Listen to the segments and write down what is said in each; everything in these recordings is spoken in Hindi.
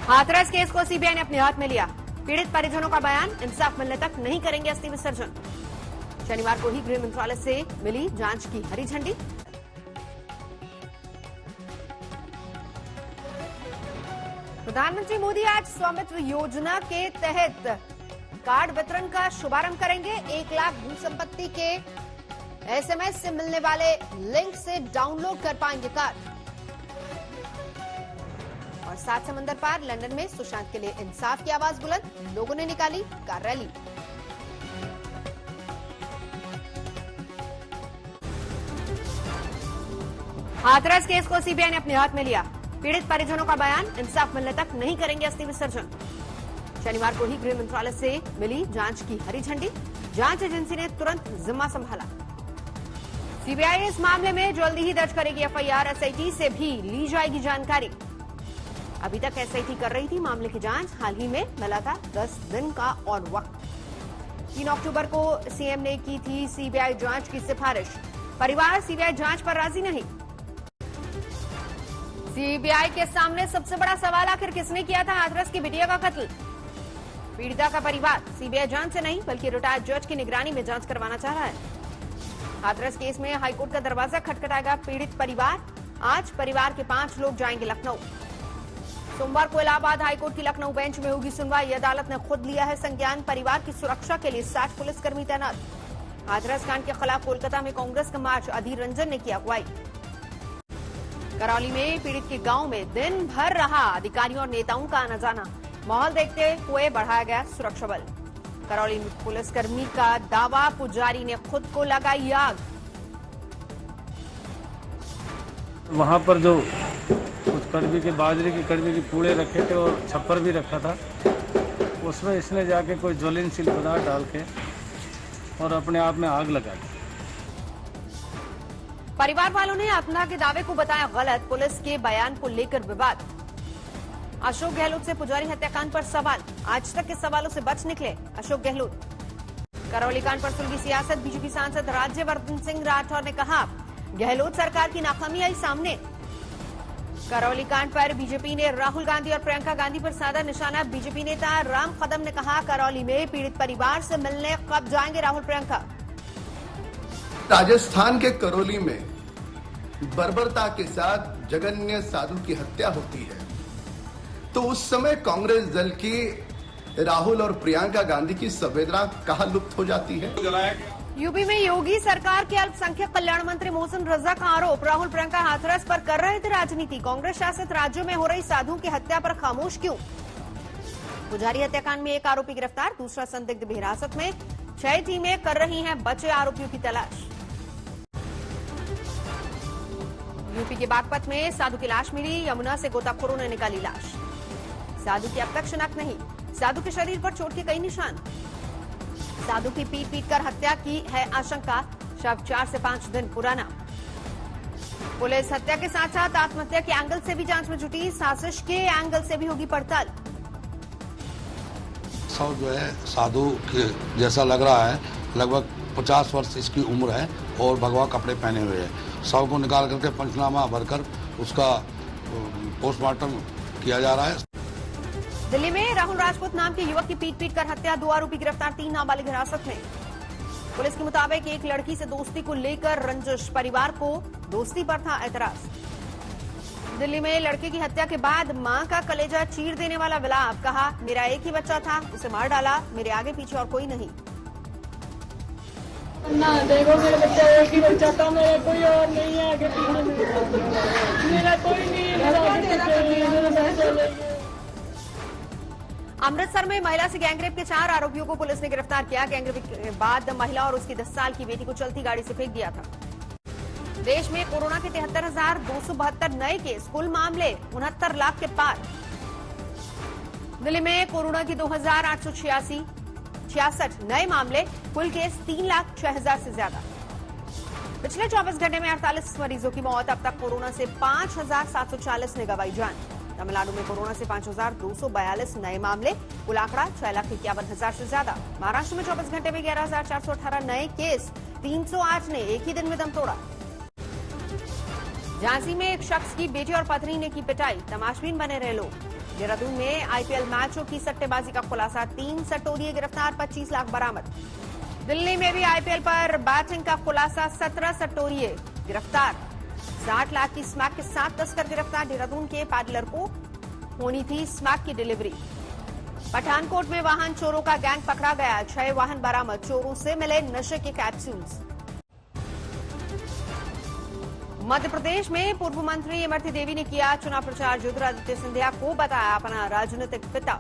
हाथरस केस को सीबीआई ने अपने हाथ में लिया। पीड़ित परिजनों का बयान, इंसाफ मिलने तक नहीं करेंगे अस्थि विसर्जन। शनिवार को ही गृह मंत्रालय से मिली जांच की हरी झंडी। प्रधानमंत्री मोदी आज स्वामित्व योजना के तहत कार्ड वितरण का शुभारंभ करेंगे। 1 लाख भू संपत्ति के एसएमएस से मिलने वाले लिंक से डाउनलोड कर पाएंगे कार्ड। और 7 समंदर पार लंदन में सुशांत के लिए इंसाफ की आवाज बुलंद, लोगों ने निकाली कार रैली। हाथरस केस को सीबीआई ने अपने हाथ में लिया। पीड़ित परिजनों का बयान, इंसाफ मिलने तक नहीं करेंगे अस्थि विसर्जन। शनिवार को ही गृह मंत्रालय से मिली जांच की हरी झंडी। जांच एजेंसी ने तुरंत जिम्मा संभाला। सीबीआई इस मामले में जल्दी ही दर्ज करेगी एफआईआर। एसआईटी से भी ली जाएगी जानकारी। अभी तक एसआईटी कर रही थी मामले की जांच, हाल ही में मिला था 10 दिन का और वक्त। 3 अक्टूबर को सीएम ने की थी सीबीआई जांच की सिफारिश। परिवार सीबीआई जांच पर राजी नहीं। सीबीआई के सामने सबसे बड़ा सवाल, आखिर किसने किया था हाथरस की बिटिया का कत्ल। पीड़िता का परिवार सीबीआई जांच से नहीं बल्कि रिटायर्ड जज की निगरानी में जांच करवाना चाह रहा है। हाथरस केस में हाईकोर्ट का दरवाजा खटखटाएगा पीड़ित परिवार। आज परिवार के 5 लोग जाएंगे लखनऊ। सोमवार को इलाहाबाद हाईकोर्ट की लखनऊ बेंच में होगी सुनवाई। अदालत ने खुद लिया है संज्ञान। परिवार की सुरक्षा के लिए 60 पुलिसकर्मी तैनात। हाथरस कांड के खिलाफ कोलकाता में कांग्रेस का मार्च, अधीर रंजन ने किया अगुवाई। करौली में पीड़ित के गांव में दिन भर रहा अधिकारियों और नेताओं का आना जाना। माहौल देखते हुए बढ़ाया गया सुरक्षा बल। करौली में पुलिसकर्मी का दावा, पुजारी ने खुद को लगाई आग। वहां पर जो कुछ कड़वी के बाजरे की कड़वी के पूड़े रखे थे और छप्पर भी रखा था, उसमें इसने जाके कोई ज्वलनशील पदार्थ डाल के और अपने आप में आग लगा दी। परिवार वालों ने अपना के दावे को बताया गलत। पुलिस के बयान को लेकर विवाद। अशोक गहलोत से पुजारी हत्याकांड पर सवाल। आज तक के सवालों से बच निकले अशोक गहलोत। करौली कांड पर सुलगी सियासत। बीजेपी सांसद राज्यवर्धन सिंह राठौर ने कहा, गहलोत सरकार की नाकामी आई सामने। करौली कांड पर बीजेपी ने राहुल गांधी और प्रियंका गांधी पर साधा निशाना। बीजेपी नेता राम कदम ने कहा, करौली में पीड़ित परिवार से मिलने कब जाएंगे राहुल प्रियंका। राजस्थान के करौली में बर्बरता के साथ जघन्य साधु की हत्या होती है, तो उस समय कांग्रेस दल की राहुल और प्रियंका गांधी की संवेदना कहां लुप्त हो जाती है। यूपी में योगी सरकार के अल्पसंख्यक कल्याण मंत्री मोहसिन रजा का आरोप, राहुल प्रियंका हाथरस पर कर रहे थे राजनीति। कांग्रेस शासित राज्यों में हो रही साधुओं की हत्या पर खामोश क्यों। पुजारी हत्याकांड में एक आरोपी गिरफ्तार, दूसरा संदिग्ध भी हिरासत में। 6 टीमें कर रही हैं बचे आरोपियों की तलाश। यूपी के बागपत में साधु की लाश मिली। यमुना से गोताखोरों ने निकाली लाश। साधु की अब तक शिनाख्त नहीं। साधु के शरीर पर चोट के कई निशान। साधु की पीट कर हत्या की है आशंका। शव 4 से 5 दिन पुराना। पुलिस हत्या के साथ साथ आत्महत्या के एंगल से भी जांच में जुटी। साजिश के एंगल से भी होगी पड़ताल। शव जो है साधु के जैसा लग रहा है। लगभग 50 वर्ष इसकी उम्र है और भगवा कपड़े पहने हुए है। शव को निकाल करके पंचनामा भरकर उसका पोस्टमार्टम किया जा रहा है। दिल्ली में राहुल राजपूत नाम के युवक की पीट कर हत्या। 2 आरोपी गिरफ्तार, 3 नाबालिग हिरासत में। पुलिस के मुताबिक एक लड़की से दोस्ती को लेकर रंजिश। परिवार को दोस्ती पर था एतराज। दिल्ली में लड़के की हत्या के बाद मां का कलेजा चीर देने वाला विलाप। कहा, मेरा एक ही बच्चा था, उसे मार डाला, मेरे आगे पीछे और कोई नहीं। ना देखो, मेरे बच्चा एक ही बच्चा था, मेरा कोई और नहीं है आगे पीछे। मेरा कोई नहीं है। अमृतसर में महिला से गैंगरेप के 4 आरोपियों को पुलिस ने गिरफ्तार किया। गैंगरेप के बाद महिला और उसकी 10 साल की बेटी को चलती गाड़ी से फेंक दिया था। देश में कोरोना के 73,272 नए केस, कुल मामले 69 लाख के पार। दिल्ली में कोरोना की 2,866 नए मामले, कुल केस 3,06,000 से ज्यादा। पिछले 24 घंटे में 48 मरीजों की मौत। अब तक कोरोना से 5,740 ने गंवाई जान। तमिलनाडु में कोरोना से 5,242 नए मामले, कुल आंकड़ा 6,51,000 से ज्यादा। महाराष्ट्र में 24 घंटे में 11,418 नए केस, 308 ने एक ही दिन में दम तोड़ा। झांसी में एक शख्स की बेटी और पत्नी ने की पिटाई, तमाशबीन बने रहे लोग। देहरादून में आईपीएल मैचों की सट्टेबाजी का खुलासा, 3 सट्टोरिये गिरफ्तार, 25 लाख बरामद। दिल्ली में भी आईपीएल पर बैटिंग का खुलासा, 17 सट्टोरिये गिरफ्तार, 60 लाख की स्मैक के 7 तस्कर गिरफ्तार। देहरादून के पैडलर को होनी थी स्मैक की डिलीवरी। पठानकोट में वाहन चोरों का गैंग पकड़ा गया, 6 वाहन बरामद, चोरों से मिले नशे के कैप्सूल्स। मध्य प्रदेश में पूर्व मंत्री इमरती देवी ने किया चुनाव प्रचार, ज्योतिरादित्य सिंधिया को बताया अपना राजनीतिक पिता।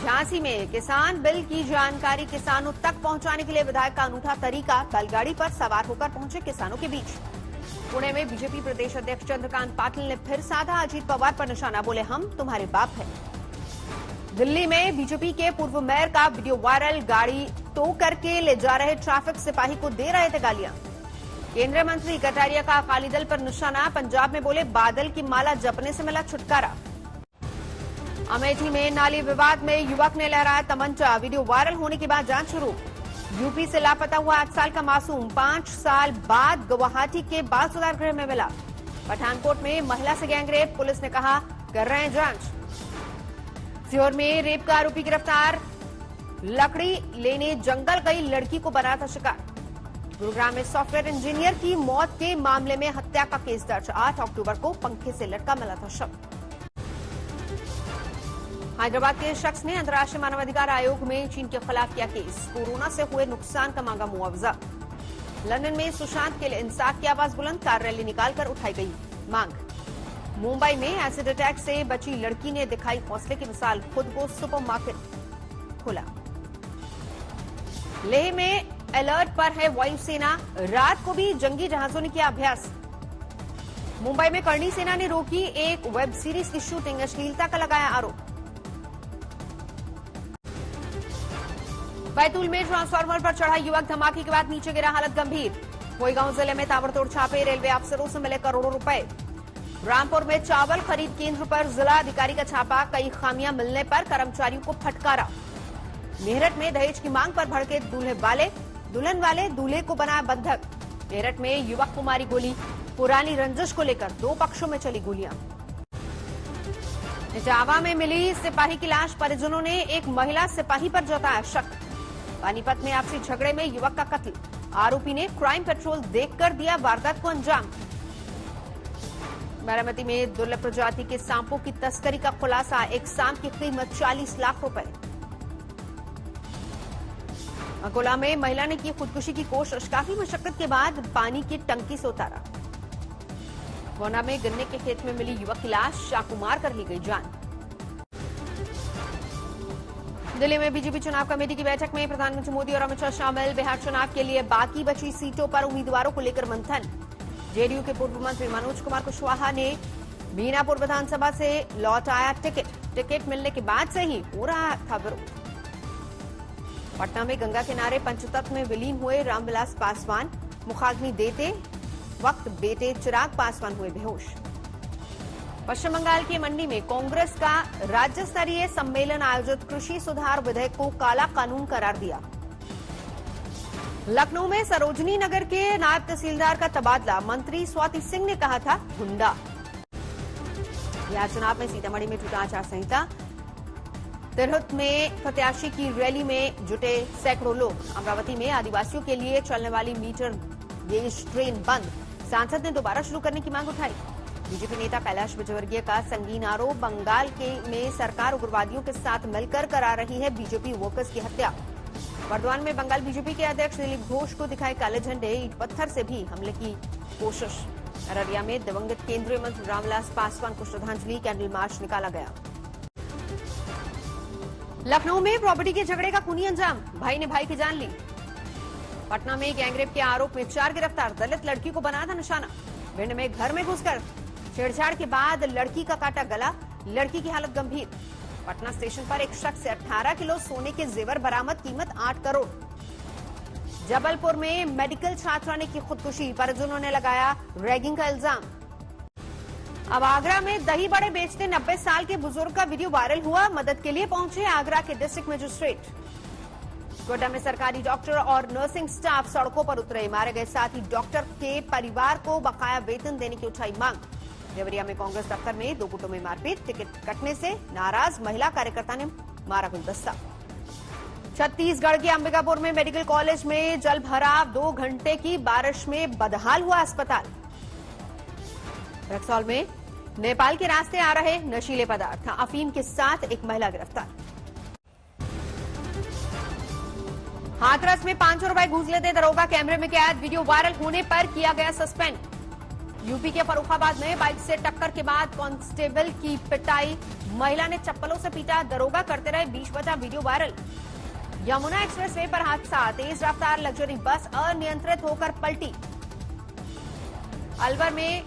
झांसी में किसान बिल की जानकारी किसानों तक पहुंचाने के लिए विधायक का अनूठा तरीका, बैलगाड़ी पर सवार होकर पहुंचे किसानों के बीच। पुणे में बीजेपी प्रदेश अध्यक्ष चंद्रकांत पाटिल ने फिर साधा अजीत पवार पर निशाना, बोले हम तुम्हारे बाप हैं। दिल्ली में बीजेपी के पूर्व मेयर का वीडियो वायरल, गाड़ी टो करके ले जा रहे ट्रैफिक सिपाही को दे रहे थे गालियां। केंद्रीय मंत्री कटारिया का अकाली दल पर निशाना, पंजाब में बोले बादल की माला जपने से मिला छुटकारा। अमेठी में नाली विवाद में युवक ने लहराया तमंचा, वीडियो वायरल होने के बाद जांच शुरू। यूपी से लापता हुआ 8 साल का मासूम 5 साल बाद गुवाहाटी के बाल सुधार गृह में मिला। पठानकोट में महिला से गैंगरेप, पुलिस ने कहा कर रहे हैं जांच। सीहोर में रेप का आरोपी गिरफ्तार, लकड़ी लेने जंगल गई लड़की को बनाया था शिकार। गुरुग्राम में सॉफ्टवेयर इंजीनियर की मौत के मामले में हत्या का केस दर्ज, 8 अक्टूबर को पंखे से लटका मिला था शव। हैदराबाद के शख्स ने अंतर्राष्ट्रीय मानवाधिकार आयोग में चीन के खिलाफ किया केस, कोरोना से हुए नुकसान का मांगा मुआवजा। लंदन में सुशांत के लिए इंसाफ की आवाज बुलंद, कार रैली निकालकर उठाई गई मांग। मुंबई में एसिड अटैक से बची लड़की ने दिखाई हौसले की मिसाल, खुद को सुपरमार्केट खोला। लेह में अलर्ट पर है वायुसेना, रात को भी जंगी जहाजों ने किया अभ्यास। मुंबई में करणी सेना ने रोकी एक वेब सीरीज की शूटिंग, अश्लीलता का लगाया आरोप। बैतूल में ट्रांसफार्मर पर चढ़ा युवक, धमाके के बाद नीचे गिरा, हालत गंभीर। कोईगांव जिले में ताबड़तोड़ छापे, रेलवे अफसरों से मिले करोड़ों रुपए। रामपुर में चावल खरीद केंद्र पर जिला अधिकारी का छापा, कई खामियां मिलने पर कर्मचारियों को फटकारा। मेरठ में दहेज की मांग पर भड़के दुल्हन वाले दूल्हे को बनाया बंधक। मेरठ में युवक को मारी गोली, पुरानी रंजिश को लेकर 2 पक्षों में चली गोलियां। इटावा में मिली सिपाही की लाश, परिजनों ने एक महिला सिपाही पर जताया शक। पानीपत में आपसी झगड़े में युवक का कत्ल, आरोपी ने क्राइम पेट्रोल देखकर दिया वारदात को अंजाम। बारामती में दुर्लभ प्रजाति के सांपों की तस्करी का खुलासा, एक सांप की कीमत 40 लाख रुपए। अकोला में महिला ने की खुदकुशी की कोशिश, काफी मशक्कत के बाद पानी की टंकी से उतारा। गोना में गन्ने के खेत में मिली युवक की लाश, चाकू मार कर ली गई जान। दिल्ली में बीजेपी चुनाव कमेटी की बैठक में प्रधानमंत्री मोदी और अमित शाह शामिल, बिहार चुनाव के लिए बाकी बची सीटों पर उम्मीदवारों को लेकर मंथन। जेडीयू के पूर्व मंत्री मनोज कुमार कुशवाहा ने मीनापुर विधानसभा से लौटाया टिकट मिलने के बाद से ही हो रहा था विरोध। पटना में गंगा किनारे पंचतत्व में विलीन हुए रामविलास पासवान, मुखाग्नि देते वक्त बेटे चिराग पासवान हुए बेहोश। पश्चिम बंगाल के मंडी में कांग्रेस का राज्य स्तरीय सम्मेलन आयोजित, कृषि सुधार विधेयक को काला कानून करार दिया। लखनऊ में सरोजनी नगर के नायब तहसीलदार का तबादला, मंत्री स्वाति सिंह ने कहा था गुंडा। बिहार चुनाव में सीतामढ़ी में टूटा आचार संहिता, तिरहुत में प्रत्याशी की रैली में जुटे सैकड़ों लोग। अमरावती में आदिवासियों के लिए चलने वाली मीटर गेज ट्रेन बंद, सांसद ने दोबारा शुरू करने की मांग उठाई। बीजेपी नेता कैलाश विजयवर्गीय का संगीन आरोप, बंगाल में सरकार उग्रवादियों के साथ मिलकर करा रही है बीजेपी वर्कर्स की हत्या। बर्दवान में बंगाल बीजेपी के अध्यक्ष दिलीप घोष को दिखाए काले झंडे, ईंट पत्थर से भी हमले की कोशिश। अररिया में दिवंगत केंद्रीय मंत्री रामविलास पासवान को श्रद्धांजलि, कैंडल मार्च निकाला गया। लखनऊ में प्रॉपर्टी के झगड़े का खूनी अंजाम, भाई ने भाई की जान ली। पटना में गैंगरेप के आरोप में 4 गिरफ्तार, दलित लड़की को बनाया था निशाना। भिंड में घर में घुसकर छेड़छाड़ के बाद लड़की का काटा गला, लड़की की हालत गंभीर। पटना स्टेशन पर एक शख्स से 18 किलो सोने के जेवर बरामद, कीमत 8 करोड़। जबलपुर में मेडिकल छात्रा ने की खुदकुशी, परिजनों ने लगाया रैगिंग का इल्जाम। अब आगरा में दही बड़े बेचते 90 साल के बुजुर्ग का वीडियो वायरल हुआ, मदद के लिए पहुंचे आगरा के डिस्ट्रिक्ट मजिस्ट्रेट। गोड्डा में सरकारी डॉक्टर और नर्सिंग स्टाफ सड़कों पर उतरे, मारे गए साथी डॉक्टर के परिवार को बकाया वेतन देने की उठाई मांग। देवरिया में कांग्रेस दफ्तर में 2 गुटों में मारपीट, टिकट कटने से नाराज महिला कार्यकर्ता ने मारा गुलदस्ता। छत्तीसगढ़ के अंबिकापुर में मेडिकल कॉलेज में जल भराव, 2 घंटे की बारिश में बदहाल हुआ अस्पताल। रक्सौल में नेपाल के रास्ते आ रहे नशीले पदार्थ, अफीम के साथ एक महिला गिरफ्तार। हाथरस में 500 रुपए घूस लेते दरोगा कैमरे में कैद, वीडियो वायरल होने पर किया गया सस्पेंड। यूपी के फर्रुखाबाद में बाइक से टक्कर के बाद कांस्टेबल की पिटाई, महिला ने चप्पलों से पीटा, दरोगा करते रहे, 20 बचा वीडियो वायरल। यमुना एक्सप्रेसवे पर हादसा, तेज रफ्तार लग्जरी बस अनियंत्रित होकर पलटी। अलवर में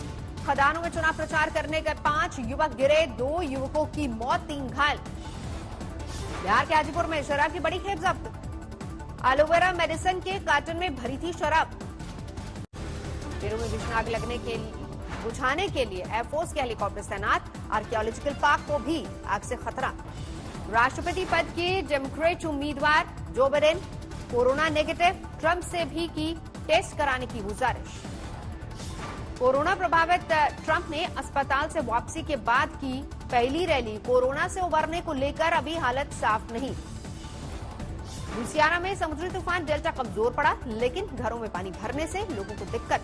खदानों में चुनाव प्रचार करने गए 5 युवक गिरे, 2 युवकों की मौत, 3 घायल। बिहार के हाजीपुर में शराब की बड़ी खेप जब्त, एलोवेरा मेडिसिन के कार्टन में भरी थी शराब। पेरू में भीषण आग लगने के बुझाने के लिए एयरफोर्स के हेलीकॉप्टर तैनात, आर्कियोलॉजिकल पार्क को भी आग से खतरा। राष्ट्रपति पद के डेमोक्रेट उम्मीदवार Joe Biden corona negative, Trump से भी की टेस्ट कराने की गुजारिश। कोरोना प्रभावित ट्रंप ने अस्पताल से वापसी के बाद की पहली रैली, कोरोना से उबरने को लेकर अभी हालत साफ नहीं। लुसियाना में समुद्री तूफान डेल्टा कमजोर पड़ा, लेकिन घरों में पानी भरने से लोगों को दिक्कत।